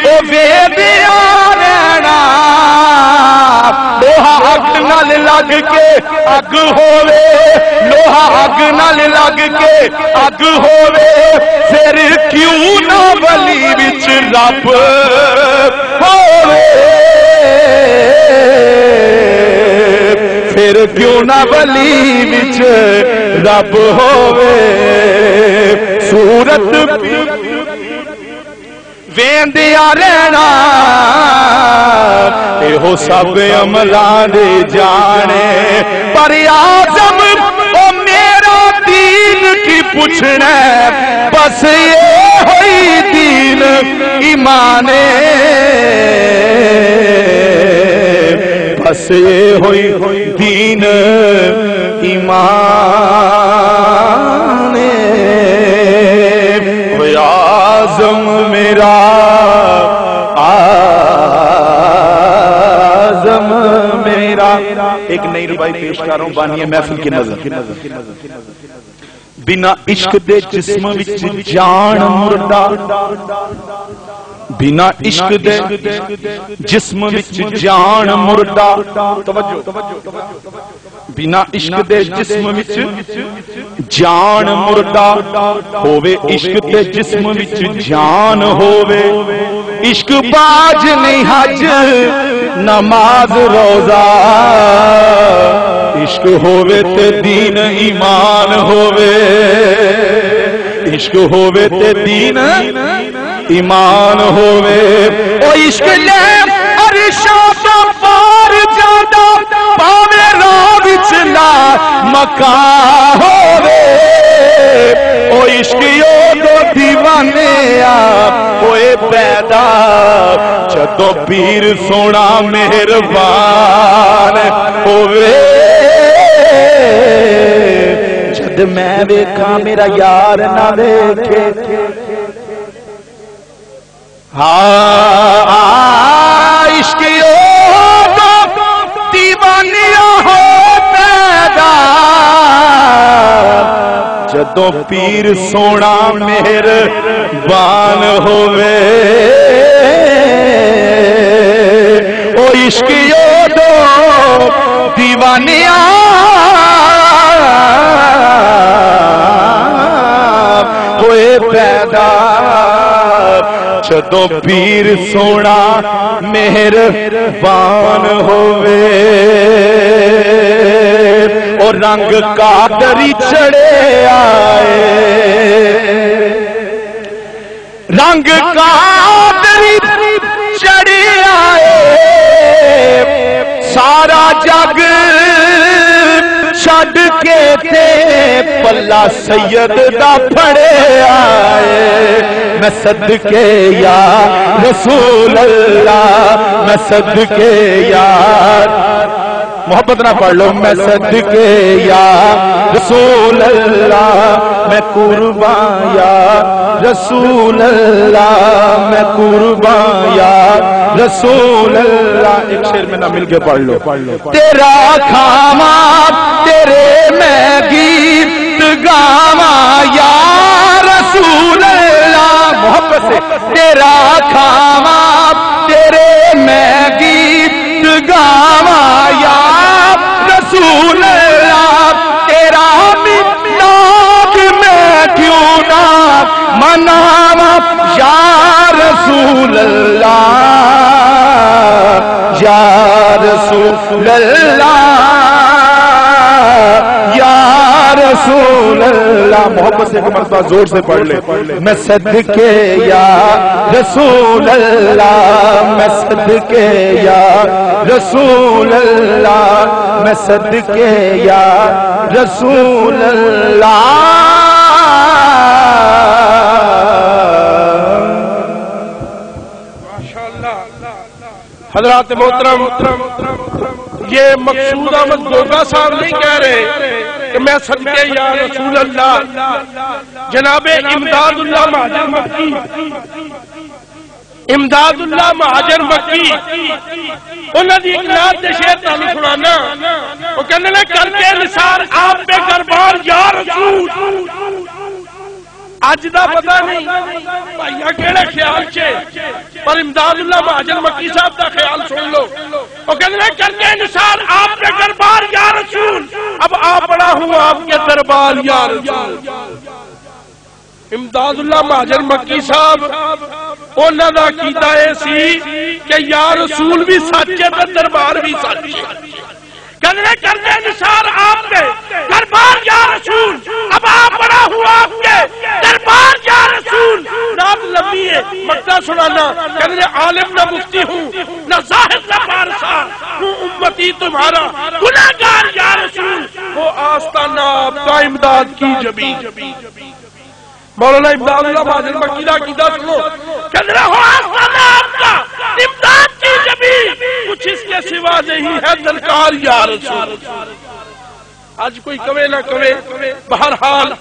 او دیا رہنا، لوہا اگ نال لگ کے اگ ہووے، لوہا اگ نال لگ کے اگ ہووے، پھر کیوں نہ ولی وچ رب ہووے، پھر کیوں نہ ولی وچ رب ہووے، سورت ویندیا رہنا، اے ہو سب عملاں دے جانے، پر اعظم او میرا دین کی پوچھنا، بس یہ ہوئی دین ایمان، بس یہ ہوئی دین ایمان، اعظم میرا اعظم میرا۔ ایک نئی ربائی پیش کر رہا ہوں بانی محفل کی نظر، بنا عشق دے جسم وچ جان مردہ، بنا عشق دے جسم وچ جان مردہ، بنا عشق دے جسم وچ جان مردہ، ہووے عشق دے جسم وچ جان ہووے، عشق باج نہیں حج نماز روزہ عشق ہووے تے دین ایمان ہووے عشق ہووے تے دین ایمان ہووے او عشق لے عرشاں تو پار جانا پاوے راہ وچ لا مکان ہووے او عشق یو دیوانے ہوئے پیدا جدو پیر سونا مہربان ہوئے جد میں ویکھاں میرا یار نہ ویکھے عشق دیوانیاں ہو پیدا جدو پیر سونا مہربان ہوئے او عشق دو دیوانیاں ہوئے پیدا جدو پیر سونا مہربان ہوئے اور رنگ قادری چڑھے آئے رنگ قادری چڑھے آئے سارا جگ چھڈ کے تے پلا سید دا پھڑے آئے میں صدقے یا رسول اللہ میں صدقے یا محبت نہ پڑھ لو میں صدقے یا رسول اللہ میں قربان یا رسول اللہ میں قربان یا رسول اللہ ایک شعر میں نہ مل کے پڑھ لو تیرا کھاما تیرے میں گیت گاما یا رسول اللہ محبت سے تیرا کھاما تیرے میں گیت گاما یا رسول اللہ تیرا ملاپ میں کیوں نہ مناوا یا رسول اللہ یا رسول اللہ یا رسول اللہ محبت سے ایک مرتبہ زور سے پڑھ لے میں صدقے یا رسول اللہ میں صدقے یا رسول اللہ میں صدقے یا رسول اللہ حضرات محترم یہ مقصود احمد گوگا صاحب نہیں کہہ رہے کہ میں صدقے یا رسول اللہ جناب امداد اللہ مہاجر مکی امداد اللہ مہاجر مکی انہوں نے ایک نعت دے شعر تانوں سنانا وہ کہنے نے کر کے نثار آپ پہ دربار یا رسول اج دا پتہ نہیں بھائیا کیڑے خیال چے پر امداد اللہ مہاجر مکی صاحب دا خیال سن لو وہ کہنے لیں کر کے نثار آپ کے دربار یا رسول اب آپ بڑا ہوں آپ کے دربار یا رسول امداد اللہ مہاجر مکی صاحب انہاں دا عقیدہ اے سی کہ یا رسول بھی سچ ہے تے دربار بھی سچ ہے کہنے کر دے نثار آپ کے دربار یا رسول اب آپ بڑا ہوا آپ کے دربار یا رسول نام لمبی ہے مقطع سنانا کہنے عالم نہ مفتی ہوں نہ زاہد نہ پارسا ہوں امتی تمہارا گناہگار یا رسول وہ آستانہ آپ کا امداد کی جبی مولانا امداد اللہ مہاجر مکی دا عقیدہ سنو کہنے ہو آستانہ آپ کا امداد کی جبی کچھ اس کے سوا نہیں ہے درکار یا رسول آج کوئی کہے نہ کہے بہرحال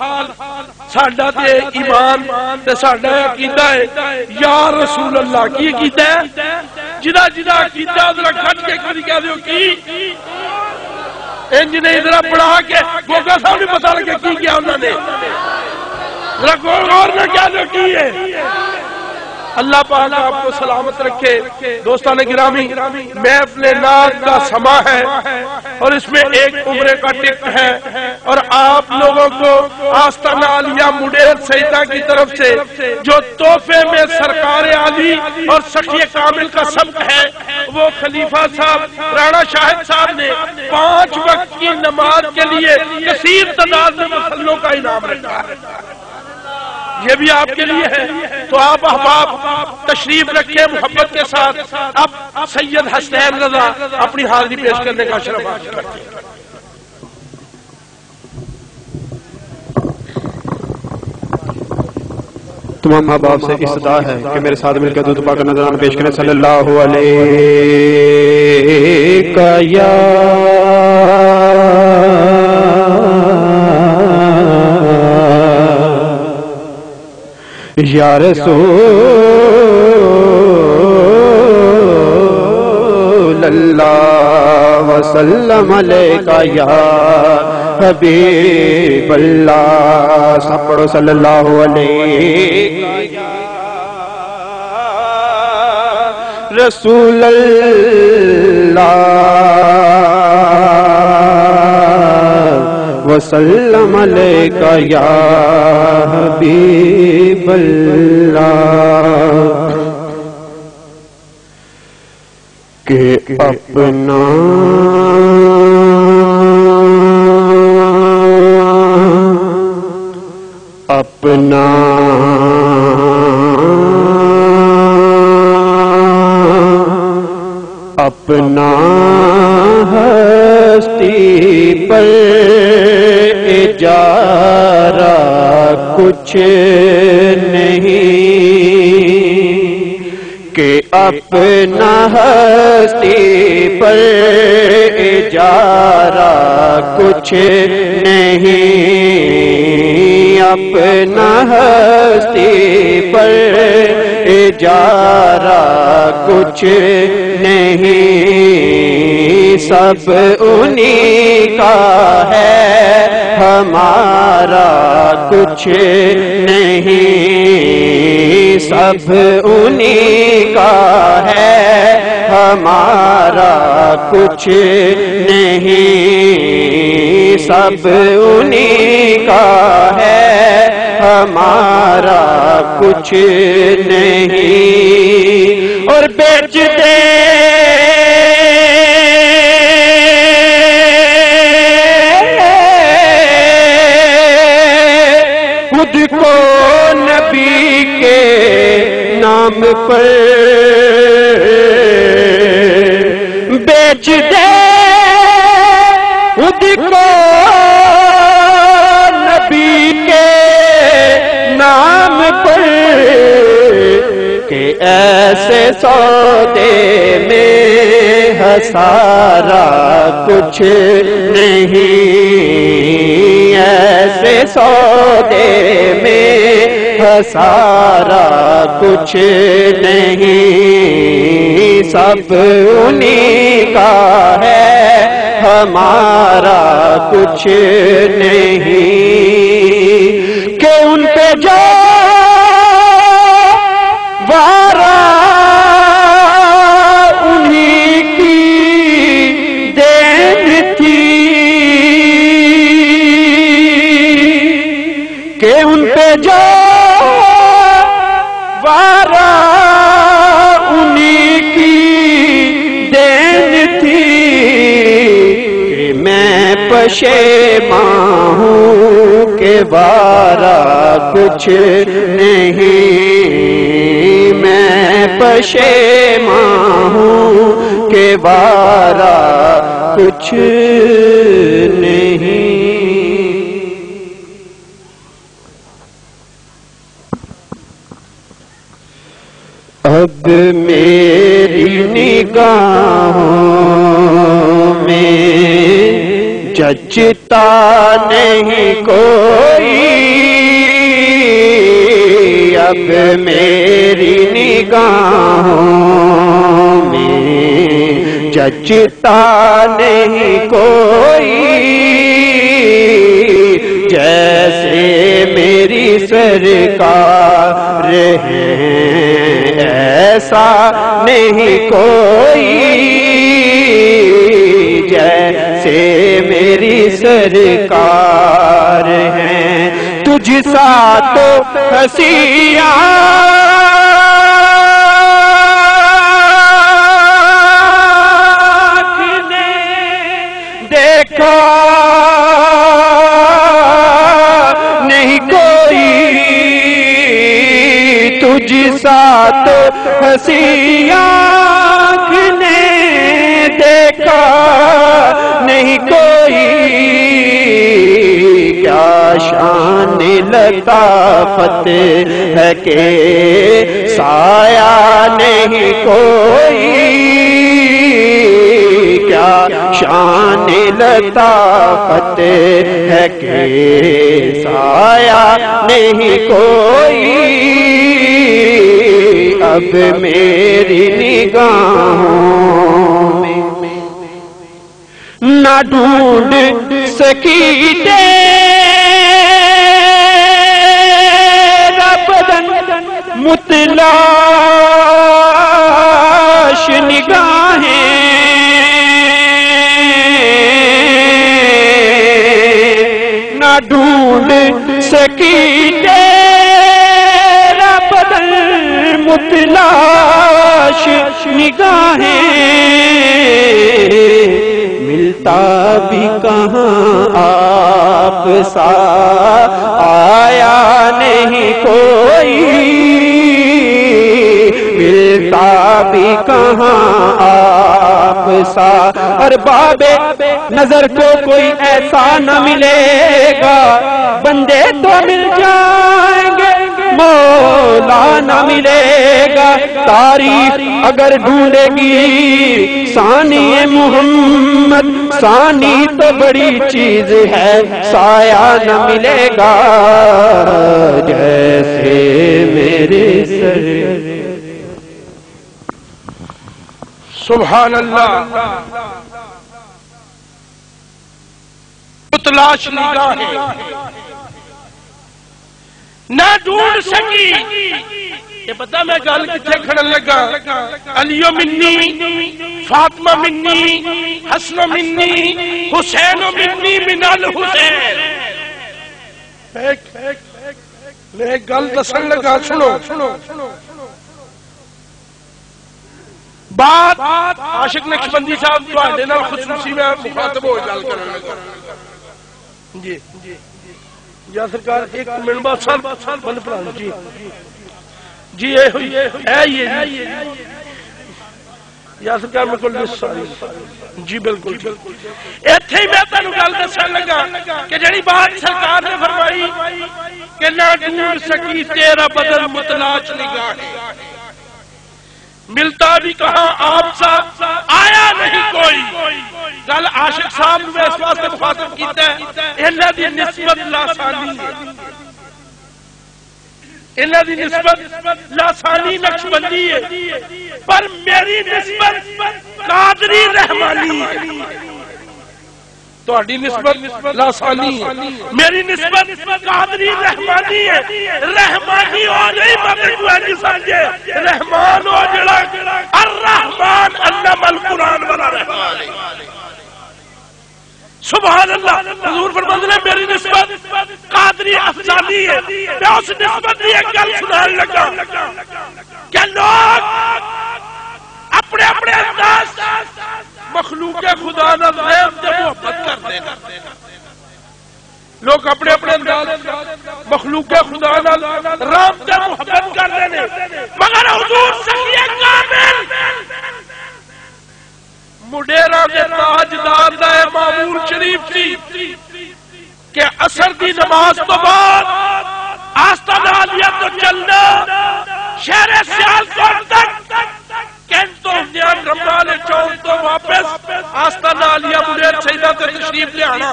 ساڈا تے ایمان تے ساڈا عقیدہ ہے یا رسول اللہ کی عقیدہ ہے جدا جدا عقیدہ ذرا کھٹ کے کبھی کہہ دیو کی انج نے ذرا پڑھا کے گوگا صاحب بھی پتہ لگے کی کیا انہوں نے ذرا غور نہ کیا جو کی ہے اللہ پاک آپ کو سلامت رکھے۔ دوستان گرامی، میں اپنے نام کا سما ہے اور اس میں ایک عمرے کا ٹکٹ ہے، اور آپ لوگوں کو آستانہ عالیہ مڈیر سیدہ کی طرف سے جو تحفے میں سرکار عالی اور سخی کامل کا سبق ہے، وہ خلیفہ صاحب رانا شاہد صاحب نے 5 وقت کی نماز کے لیے کثیر تعداد میں مسلوں کا انعام رکھا ہے، یہ بھی آپ کے لیے ہے۔ تو آپ احباب تشریف رکھیں محبت کے ساتھ۔ اب سید حسین رضا اپنی حاضری پیش کرنے کا شرف حاصل کرتے ہیں۔ تمام احباب سے استدعا ہے کہ میرے ساتھ مل کر درود پاک نذرانہ پیش کریں۔ صلی اللہ علیہ یا رسول اللہ وسلم علیکہ یا حبیب اللہ، سب پڑھو صلی اللہ علیہ رسول اللہ وسلم علیکہ یا حبیب اللہ، کہ اپنا اپنا اپنا ہستی پر اجارہ کچھ نہیں، کہ اپنا ہستی پر اجارہ کچھ نہیں، اپنا ہستی پر اجارہ کچھ نہیں، سب انہی کا ہے ہمارا کچھ نہیں، سب انہی کا ہے ہمارا کچھ نہیں، سب انہی کا ہے ہمارا کچھ نہیں، اور بیچ دے خود کو نبی کے نام پر، بیچ دے خود کو نبی کے نام پر، کہ ایسے سودے میں ہسارا کچھ نہیں، ایسے سودے میں ہسارا کچھ نہیں، سب انہی کا ہے ہمارا کچھ نہیں، کہ ان پہ جو وارا انہی کی دین تھی، کہ ان پہ جو وارا انہی کی دین تھی، کہ میں پشیماں ہوں کہ وارا کچھ نہیں، میں پشیماں ہوں کہ وارا کچھ نہیں۔ اب میری نگاہوں میں جچتا نہیں کوئی، اب میری نگاہوں میں جچتا نہیں کوئی، جیسے میری سرکار ہیں جیسا نہیں کوئی، جیسے میری سرکار ہیں، تجھ سا تو ہنسیاں دیکھا نہیں کوئی، تجھ سا تو ہنسی آنکھ نے دیکھا نہیں کوئی، کیا شان لطافت ہے کہ سایہ نہیں کوئی، کیا شان لطافت ہے کہ سایہ نہیں کوئی، اب میری نگاہوں میں نہ ڈھونڈ سکی تیرا بدن، متلاش نگاہیں نہ ڈھونڈ سکی تیرا بدن، متلاش نگاہیں ملتا بھی کہاں آپ سا آیا نہیں کوئی، ملتا بھی کہاں آپ سا، ارباب نظر کو کوئی ایسا نہ ملے گا، بندے تو مل جائیں گے مولا نہ ملے گا، تاریخ اگر ڈھونڈے گی ثانی محمد، ثانی تو بڑی چیز ہے، سایہ نہ ملے گا جیسے میرے سر۔ سبحان اللہ، متلاش نگاہیں نہ ڈھونڈ سکی، یہ پتا میں گل کتنے کھڑن لگا، علیو منی، فاطمہ منی، حسن منی، حسین منی من الحسین۔ میں گل دسن لگا، سنو بات عاشق نقشبندی صاحب تواڈے نال خصوصی میں مخاطب ہو گل کرن لگا جی یا سرکار ایک منٹ بعد بند پڑھانا جی جی اے یا سرکار میں کل جی بالکل ایتھے ہی میں تانوں گل دسن لگا کہ جڑی بات سرکار نے فرمائی کہ نہ ڈھونڈ سکی تیرا بدن متلاش نگاہیں، ملتا بھی کہاں آپ سا آیا نہیں کوئی، گل عاشق صاحب میں اس واسطے مخاطب کیتا ہے، انہاں دی نسبت لاسانی ہے، انہاں دی نسبت لاسانی نقشبندی ہے، پر میری نسبت قادری رحمانی ہے، تہاڈی نسبت لاسانی ہے، میری نسبت قادری رحمانی ہے، رحمانی ہو نہیں مگر کوئی نہیں سمجھے، رحمان ہو جڑا الرحمن علم القرآن والا رحمان ہے، سبحان اللہ۔ حضور فرماتے ہیں میری نسبت قادری افضالی ہے، میں اس نسبت کی ایک گل سنان لگا کہ لوگ اپنے اپنے انداز مخلوق خدا نال غیب سے محبت کرتے ہیں، لوگ اپنے اپنے انداز مخلوق خدا نال رام سے محبت کرتے ہیں، مگر حضور سخی کامل مڈیرا کے تاجدار دا معمول شریف سی کہ عصر دی نماز تو بعد آستانہ عالیہ تو چلنا شہر سیالکوٹ تک کینٹو نیان رمضان چوک تو واپس آستانہ عالیہ مدیر سیدہ تے تشریف لے آنا،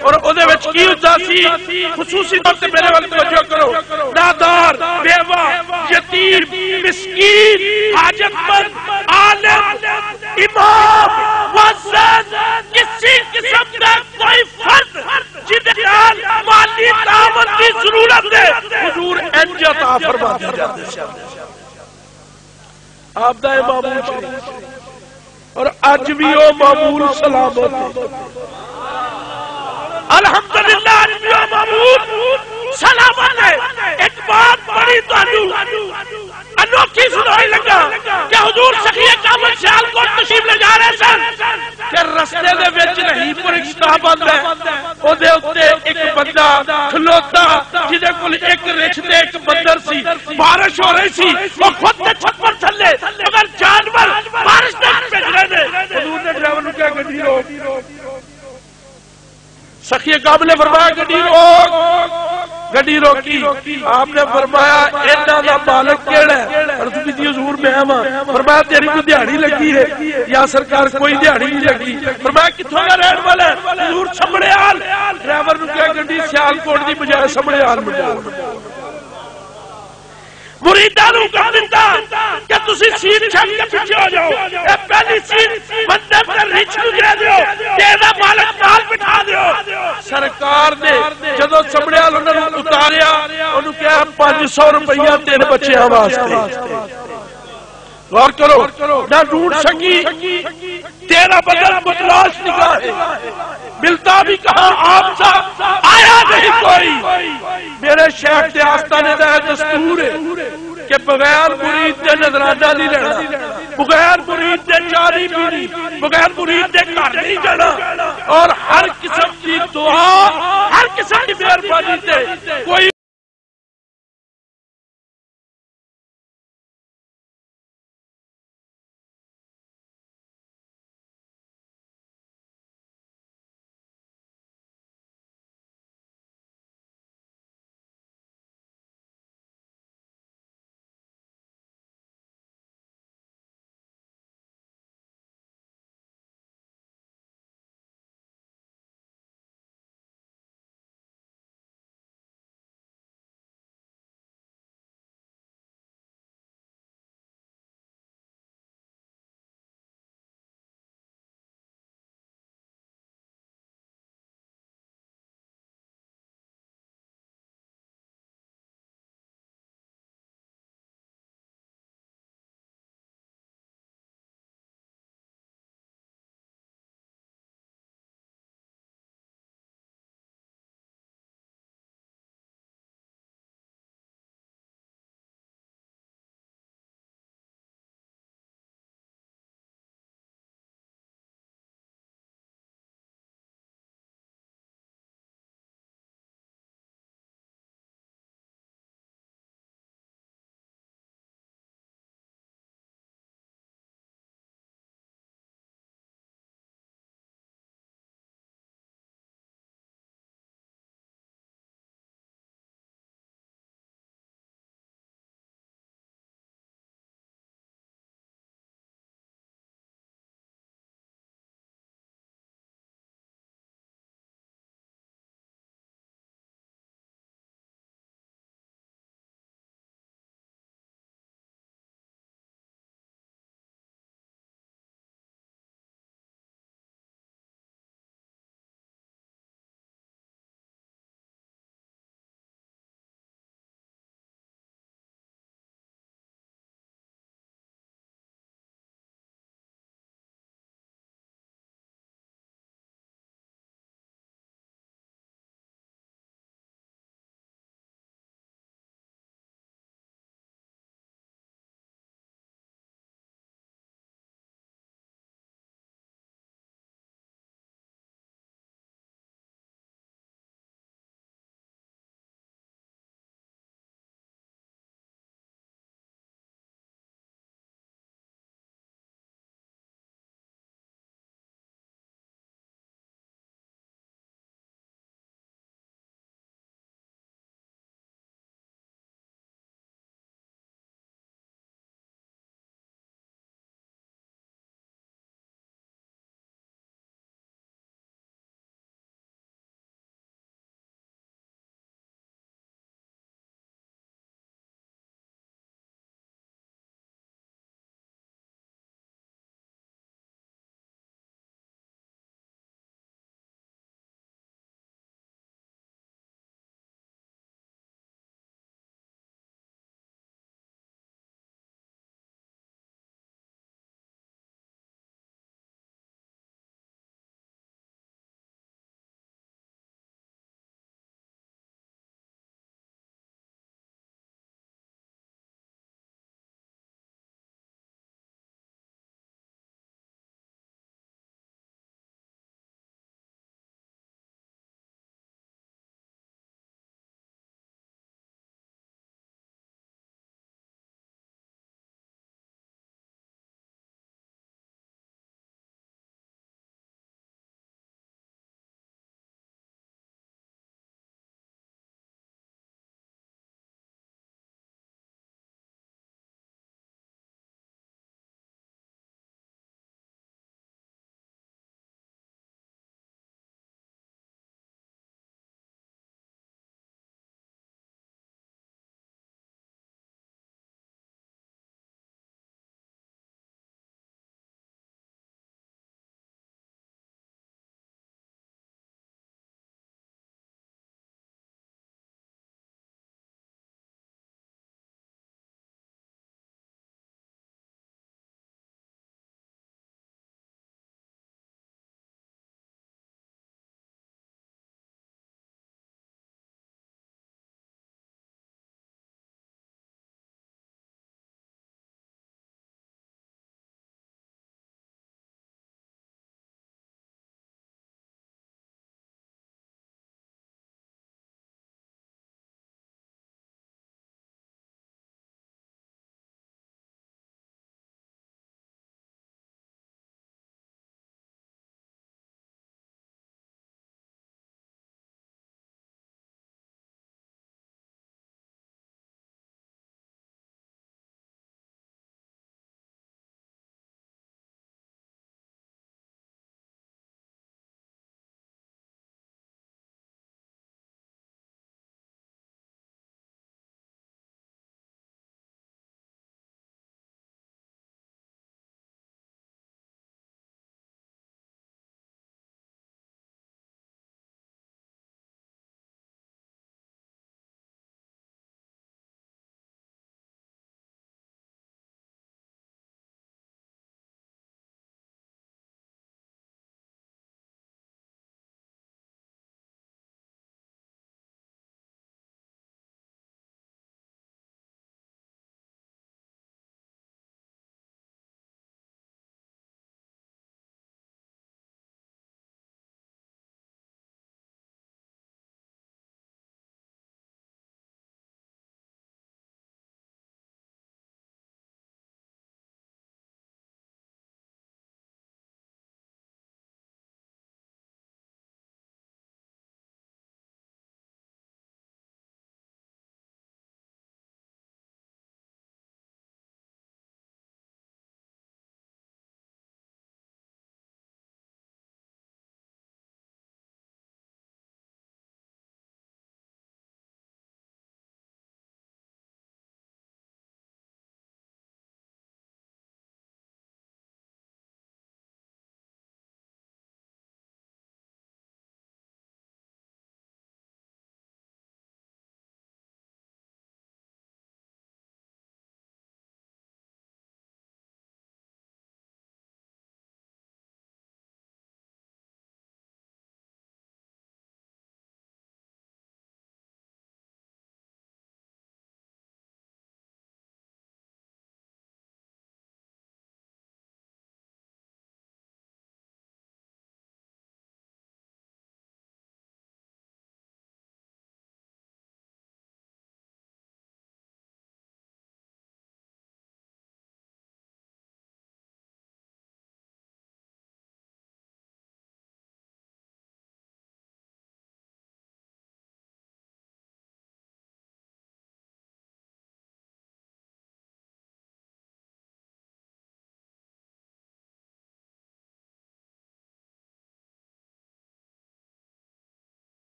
اور اودے وچ کی ہوتا سی خصوصی طور تے میرے وقت توجہ کرو، نادار، بیوہ، یتیم، مسکین، حاجت مند، عالم، امام، وزن، کسی قسم کا کوئی فرد جدے مالی تعاون کی ضرورت ہے، حضور انج عطا فرما دی جاتے ہیں۔ آپ دا معمول شریف اور اج بھی وہ معمول سلامت الحمدللہ اج بھی وہ معمول سلامت ہے. ایک بات بڑی انوکھی سنائی لگا کہ حضور سخی کامل سیال کو تشریف لے جا رہے سن کہ رستے دے وچ نہیں پر رشتہ بند ہے او دے اوتے ایک بندہ کھلوتا جدے کول ایک رچھ تے ایک بندر سی. بارش ہو رہی سی او خود تے چھپر تھلے مگر جانور بارش دے بھج رہے نے. حضور نے ڈرائیور نوں کہا گڈی روک. سخی کامل نے فرمایا گڈی روکی. آپ نے فرمایا انہاں دا مالک کیڑا ہے؟ عرض کی حضور میں ہاں. فرمایا تیری تو دیہڑی لگی ہے. یا سرکار کوئی دیہڑی نہیں لگی. فرمایا کتھوں دا رہن والا ہے؟ حضور سمڑیال. ڈرائیور نوں کہا گڈی سیالکوٹ دی بجائے سمڑیال مجھا. مریداں نوں کہہ دتا کہ تسی سیٹ چھڈ کے پیچھے ہو جاؤ. اے پہلی سیٹ بندے پر رچھ گرا دیو تے دا مالک نال بٹھا دیو. سرکار نے جدوں سمڑیال انہاں نوں اتاریا انہوں کہا 500 روپیہ تیرے بچیاں واسطے. غور کرو نہ ڈھونڈ سکی تیرا بدل متلاش نگاہ ہے. ملتا بھی کہاں آپ سا آیا نہیں کوئی. میرے شیخ دے آستانے دا دستور ہے کہ بغیر مرید دے نظرانہ نہیں رہنا, بغیر مرید دے چاری پیری, بغیر مرید دے گھر نہیں جانا. اور ہر قسم کی دعا, ہر قسم کی مہربانی سے کوئی